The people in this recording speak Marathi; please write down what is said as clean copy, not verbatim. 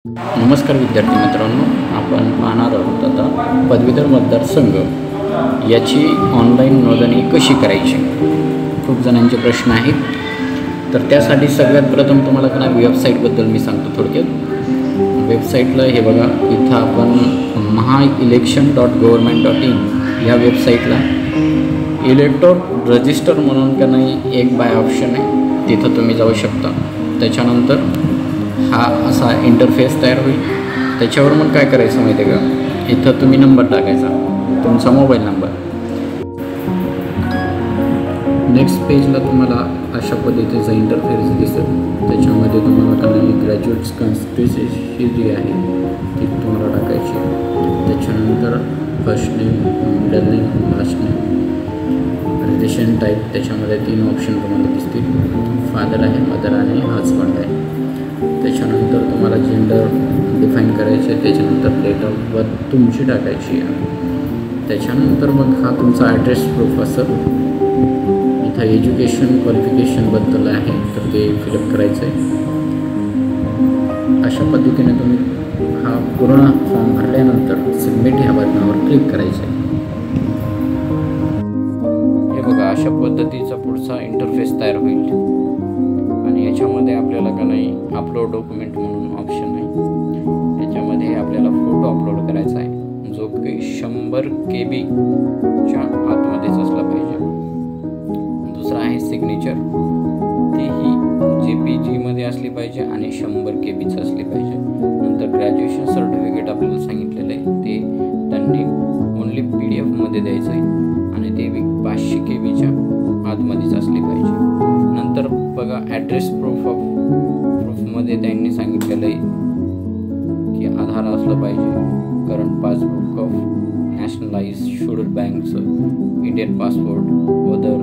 नमस्कार विद्यार्थी मित्रांनो, आपण पाहणार आहोत आता पदवीधर मतदारसंघ याची ऑनलाईन नोंदणी कशी करायची. खूप जणांचे प्रश्न आहेत, तर त्यासाठी सगळ्यात प्रथम तुम्हाला का वेबसाईटबद्दल मी सांगतो थोडक्यात. वेबसाईटला हे बघा, इथं आपण mahaelection.government.in या वेबसाईटला इलेक्टोर रजिस्टर म्हणून का नाही एक बाय ऑप्शन आहे, तिथं तुम्ही जाऊ शकता. त्याच्यानंतर हा असा इंटरफेस तयार होईल. त्याच्यावर मग काय करायचं माहिती आहे का, इथं तुम्ही नंबर टाकायचा, तुमचा मोबाईल नंबर. नेक्स्ट पेजला तुम्हाला अशा पद्धतीचा इंटरफेस दिसेल. त्याच्यामध्ये तुम्हाला काही ग्रॅज्युएट्स कन्स्टिट्युएन्सी जी आहे ती तुम्हाला टाकायची. त्याच्यानंतर first name, middle name, last name, relation type, त्याच्यामध्ये 3 ऑप्शन तुम्हाला दिसतील. फादर आहे, मदर आहे, हजबंड आहे. त्याच्यानंतर तुम्हाला जेंडर डिफाईन करायचे. त्याच्यानंतर डेट ऑफ बर्थ तुमची टाकायची. त्याच्यानंतर मग हा तुमचा ॲड्रेस प्रूफ असेल. इथं एज्युकेशन क्वालिफिकेशनबद्दल आहे, तर ते फिलअप करायचं आहे. अशा पद्धतीने तुम्ही हा पूर्ण फॉर्म भरल्यानंतर सबमिट ह्या बटनावर क्लिक करायचं आहे. हे बघा, अशा पद्धतीचा पुढचा इंटरफेस तयार होईल. आणि याच्यामध्ये आपल्याला का नाही अपलोड डॉक्युमेंट म्हणून ऑप्शन आहे. याच्यामध्ये आपल्याला फोटो अपलोड करायचा आहे, जो की 100 KB आतमध्येच असला पाहिजे. दुसरा आहे सिग्नेचर, तेही JPG मध्ये असली पाहिजे आणि 100 KBच असली पाहिजे. नंतर ग्रॅज्युएशन सर्टिफिकेट आपल्याला सांगितलेलं आहे, ते त्यांनी ओनली PDF मध्ये द्यायचं आहे आणि ते 500 KBच्या आतमध्येच असली पाहिजे. नंतर बघा, ॲड्रेस प्रूफमध्ये त्यांनी सांगितलेलं आहे की आधार असलं पाहिजे, current passbook of nationalise scheduled बँकचं, इंडियन पासपोर्ट, अदर